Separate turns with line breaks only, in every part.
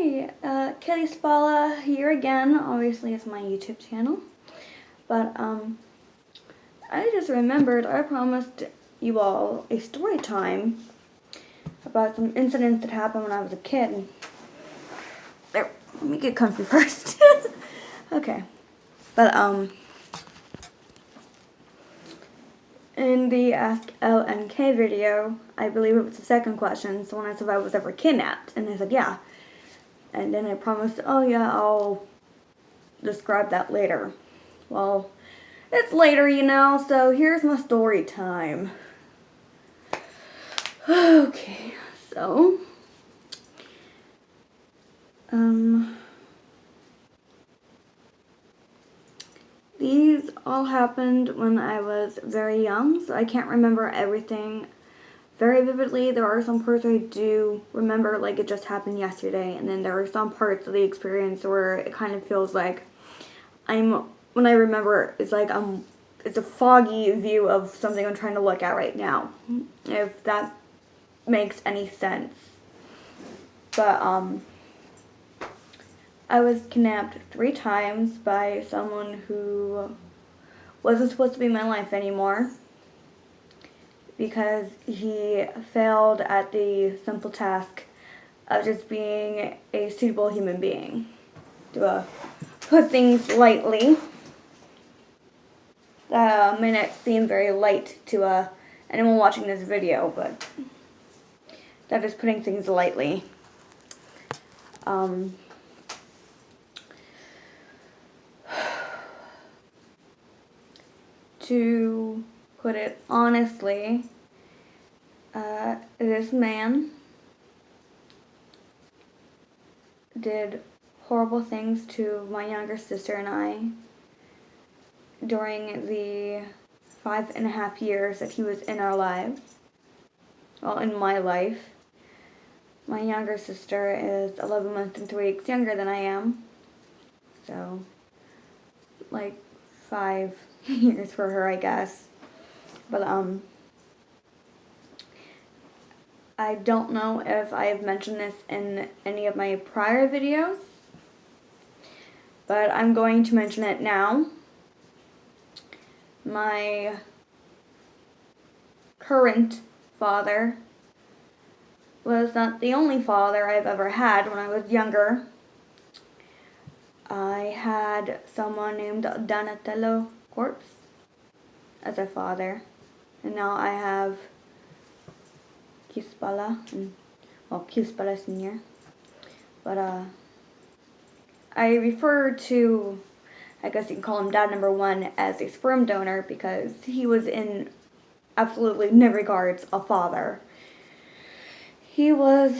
Hey, Kitty Spala here again. Obviously, it's my YouTube channel. But, I just remembered I promised you all a story time about some incidents that happened when I was a kid. There, let me get comfy first. Okay. But, in the Ask LNK video, I believe it was the second question, someone asked if I was ever kidnapped, and I said yeah. And then I promised, oh yeah, I'll describe that later. Well, it's later, you know, so here's my story time. Okay, so, these all happened when I was very young, so I can't remember everything very vividly. There are some parts I do remember like it just happened yesterday, and then there are some parts of the experience where it kind of feels like when I remember, it's like it's a foggy view of something I'm trying to look at right now, if that makes any sense. But, I was kidnapped 3 times by someone who wasn't supposed to be in my life anymore, because he failed at the simple task of just being a suitable human being. To put things lightly, that may not seem very light to anyone watching this video, but that is putting things lightly. To put it honestly, this man did horrible things to my younger sister and I during the 5.5 years that he was in our lives. Well, in my life. My younger sister is 11 months and 3 weeks younger than I am. So, like 5 years for her, I guess. But, I don't know if I have mentioned this in any of my prior videos, but I'm going to mention it now. My current father was not the only father I've ever had. When I was younger, I had someone named Donatello Corpse as a father, and now I have Kispala, Kispala Sr. But I refer to, I guess you can call him Dad Number 1, as a sperm donor, because he was in absolutely no regards a father. He was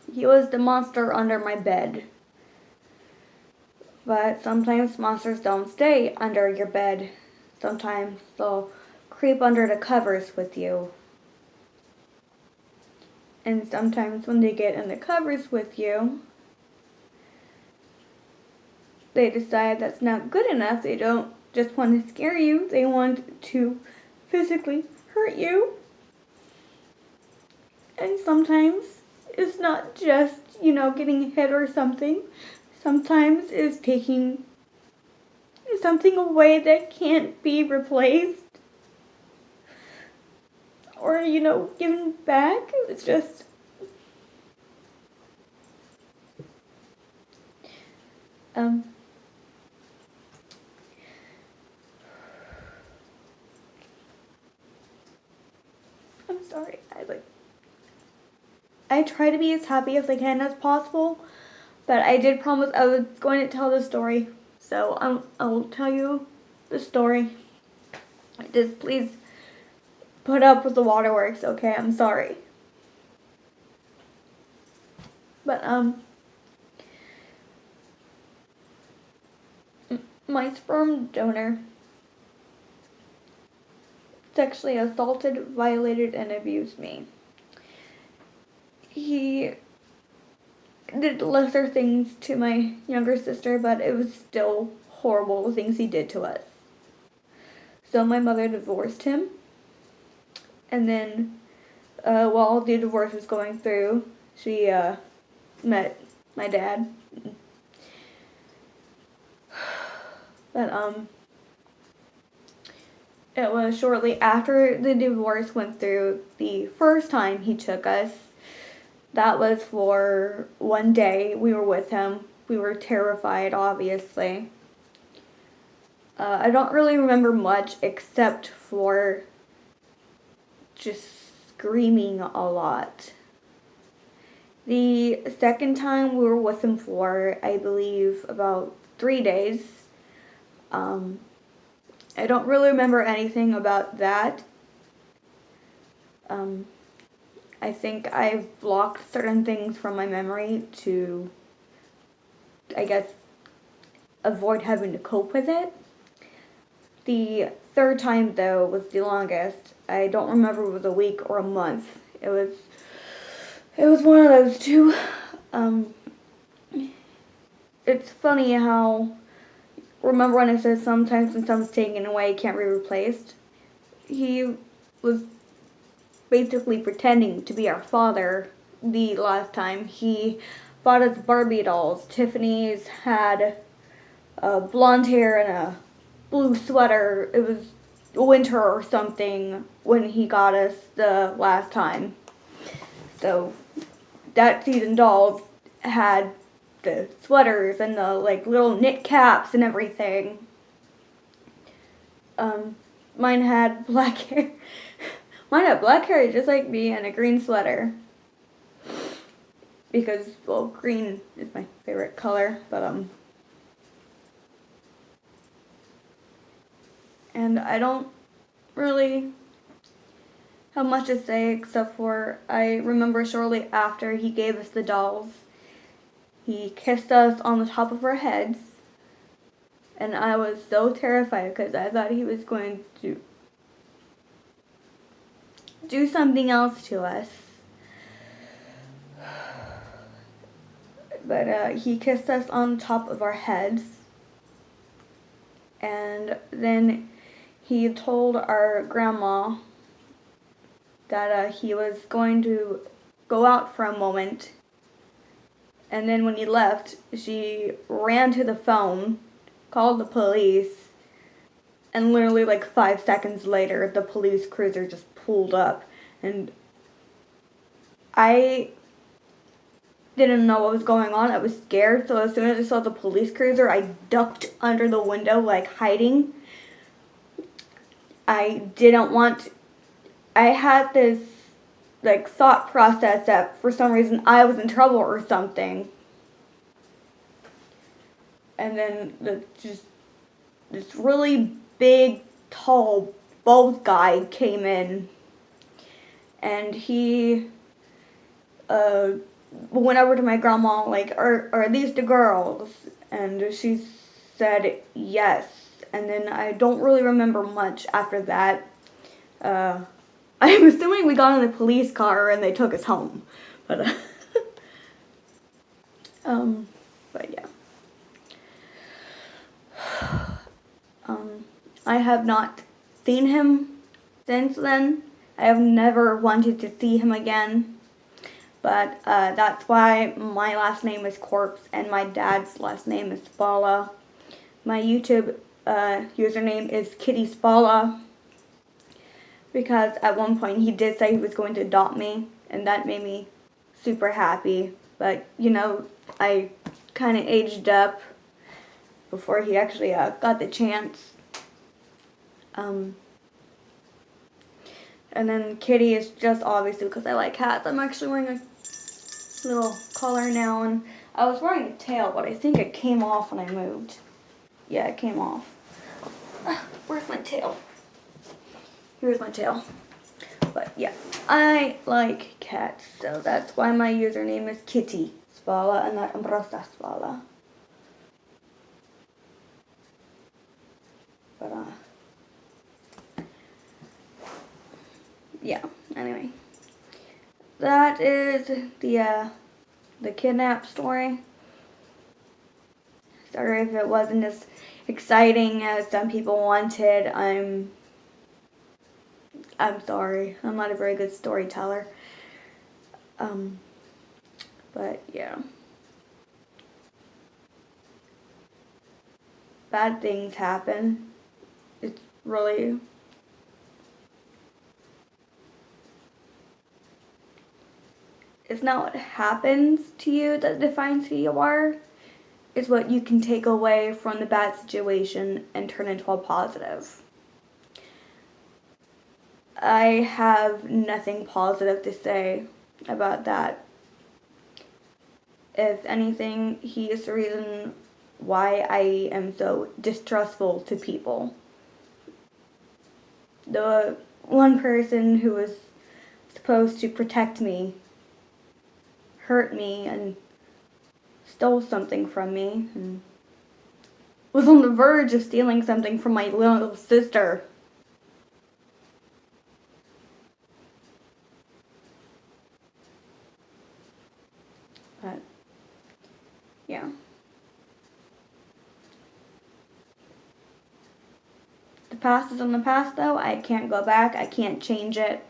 the monster under my bed. But sometimes monsters don't stay under your bed. Sometimes they'll creep under the covers with you. And sometimes when they get in the covers with you, they decide that's not good enough. They don't just want to scare you. They want to physically hurt you. And sometimes it's not just, getting hit or something. Sometimes it's taking something away that can't be replaced. Or, given back. It's just... I'm sorry. I try to be as happy as I can as possible, but I did promise I was going to tell the story, so I'll tell you the story. Just please put up with the waterworks, okay? I'm sorry. But, my sperm donor sexually assaulted, violated, and abused me. He did lesser things to my younger sister, but it was still horrible, the things he did to us. So my mother divorced him, and then while the divorce was going through, she met my dad. But it was shortly after the divorce went through the first time he took us. That was for one day we were with him. We were terrified, obviously. I don't really remember much except for just screaming a lot. The second time we were with him for, I believe, about 3 days. I don't really remember anything about that. I think I've blocked certain things from my memory to, I guess, avoid having to cope with it. The third time, though, was the longest. I don't remember if it was a week or a month. It was one of those two. It's funny how, remember when I said sometimes when something's taken away, it can't be replaced? He was basically pretending to be our father the last time. He bought us Barbie dolls. Tiffany's had blonde hair and a blue sweater. It was winter or something when he got us the last time. So that season dolls had the sweaters and the little knit caps and everything. Mine had black hair. Mine had black hair just like me and a green sweater. Because, well, green is my favorite color, but and I don't really have much to say except for I remember shortly after he gave us the dolls, he kissed us on the top of our heads, and I was so terrified because I thought he was going to do something else to us. But he kissed us on top of our heads, and then he told our grandma that he was going to go out for a moment, and then when he left, she ran to the phone, called the police, and literally 5 seconds later, the police cruiser just pulled up, and I didn't know what was going on. I was scared, so as soon as I saw the police cruiser, I ducked under the window, hiding. I had this thought process that for some reason I was in trouble or something. And then this really big, tall, bald guy came in, and he went over to my grandma are these the girls? And she said yes. And then I don't really remember much after that. I'm assuming we got in the police car and they took us home. But but yeah. I have not seen him since then. I have never wanted to see him again. But that's why my last name is Corpse and my dad's last name is Spala. My YouTube username is Kitty Spala, because at one point he did say he was going to adopt me, and that made me super happy. But, I kind of aged up before he actually got the chance. And then Kitty is just obviously because I like cats. I'm actually wearing a little collar now, and I was wearing a tail, but I think it came off when I moved. Yeah, it came off. Where's my tail? Here's my tail. But yeah, I like cats, so that's why my username is Kitty Spala and not Ambrosa Spala. But yeah, anyway. That is the kidnap story. Sorry if it wasn't as exciting as some people wanted. I'm sorry. I'm not a very good storyteller. But yeah. Bad things happen. It's really... It's not what happens to you that defines who you are. It's what you can take away from the bad situation and turn into a positive. I have nothing positive to say about that. If anything, he is the reason why I am so distrustful to people. The one person who was supposed to protect me hurt me and stole something from me and was on the verge of stealing something from my little sister. But yeah. The past is in the past, though. I can't go back. I can't change it.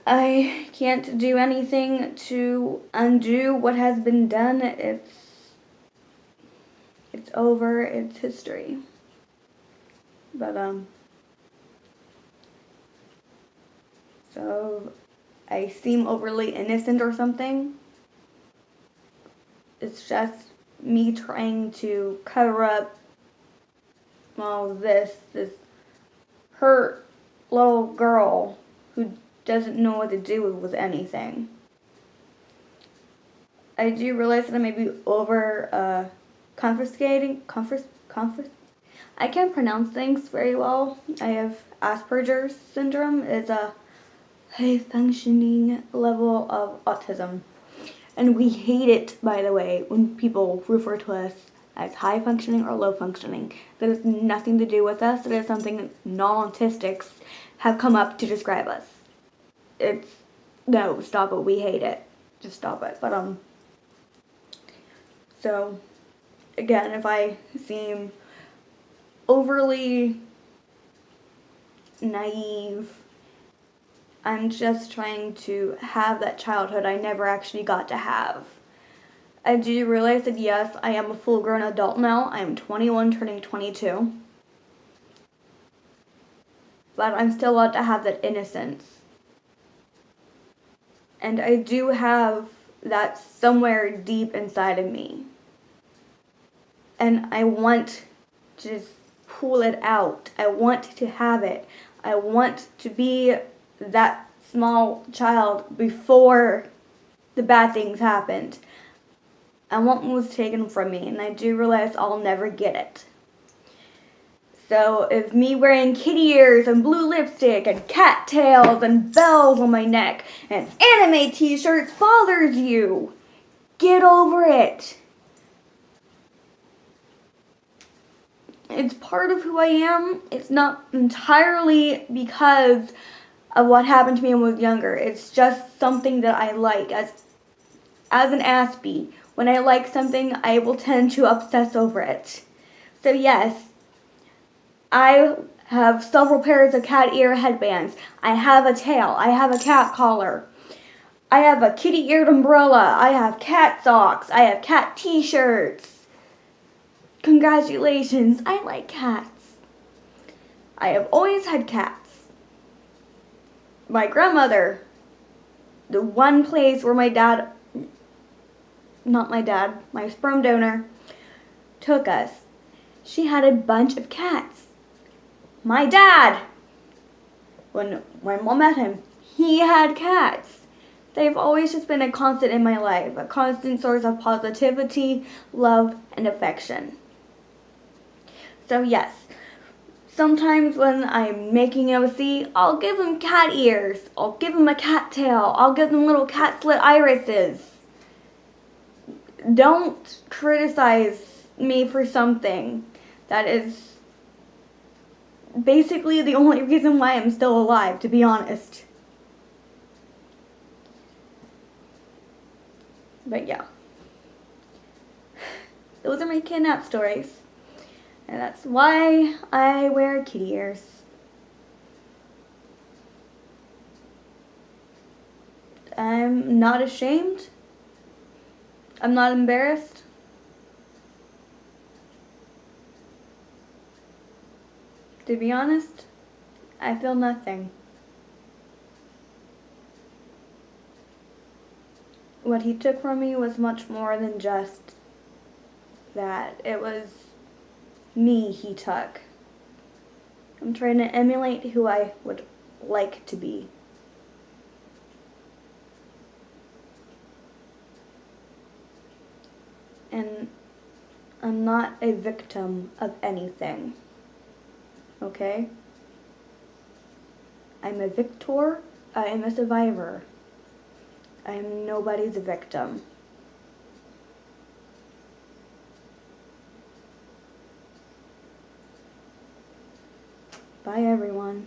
I can't do anything to undo what has been done. It's over. It's history. But so I seem overly innocent or something. It's just me trying to cover up all this hurt little girl who doesn't know what to do with anything. I do realize that I may be over confiscating. I can't pronounce things very well. I have Asperger's syndrome. It's a high functioning level of autism. And we hate it, by the way, when people refer to us as high functioning or low functioning. That has nothing to do with us. It is something non-autistics have come up to describe us. No, stop it. We hate it. Just stop it. But, so, again, if I seem overly naive, I'm just trying to have that childhood I never actually got to have. I do realize that, yes, I am a full-grown adult now. I am 21, turning 22. But I'm still allowed to have that innocence. And I do have that somewhere deep inside of me. And I want to just pull it out. I want to have it. I want to be that small child before the bad things happened. I want what was taken from me, and I do realize I'll never get it. So if me wearing kitty ears and blue lipstick and cat tails and bells on my neck and anime t-shirts bothers you, get over it. It's part of who I am. It's not entirely because of what happened to me when I was younger. It's just something that I like. As an Aspie, when I like something, I will tend to obsess over it. So yes, I have several pairs of cat ear headbands. I have a tail. I have a cat collar. I have a kitty-eared umbrella. I have cat socks. I have cat t-shirts. Congratulations, I like cats. I have always had cats. My grandmother, the one place where my sperm donor took us, she had a bunch of cats. My dad, when my mom met him, he had cats. They've always just been a constant in my life, a constant source of positivity, love, and affection. So yes, sometimes when I'm making OC, I'll give them cat ears, I'll give them a cat tail, I'll give them little cat slit irises. Don't criticize me for something that is basically the only reason why I'm still alive, to be honest. But yeah, those are my kidnap stories. And that's why I wear kitty ears. I'm not ashamed I'm not embarrassed. To be honest, I feel nothing. What he took from me was much more than just that. It was me he took. I'm trying to emulate who I would like to be. And I'm not a victim of anything. Okay? I'm a victor. I am a survivor. I am nobody's victim. Bye, everyone.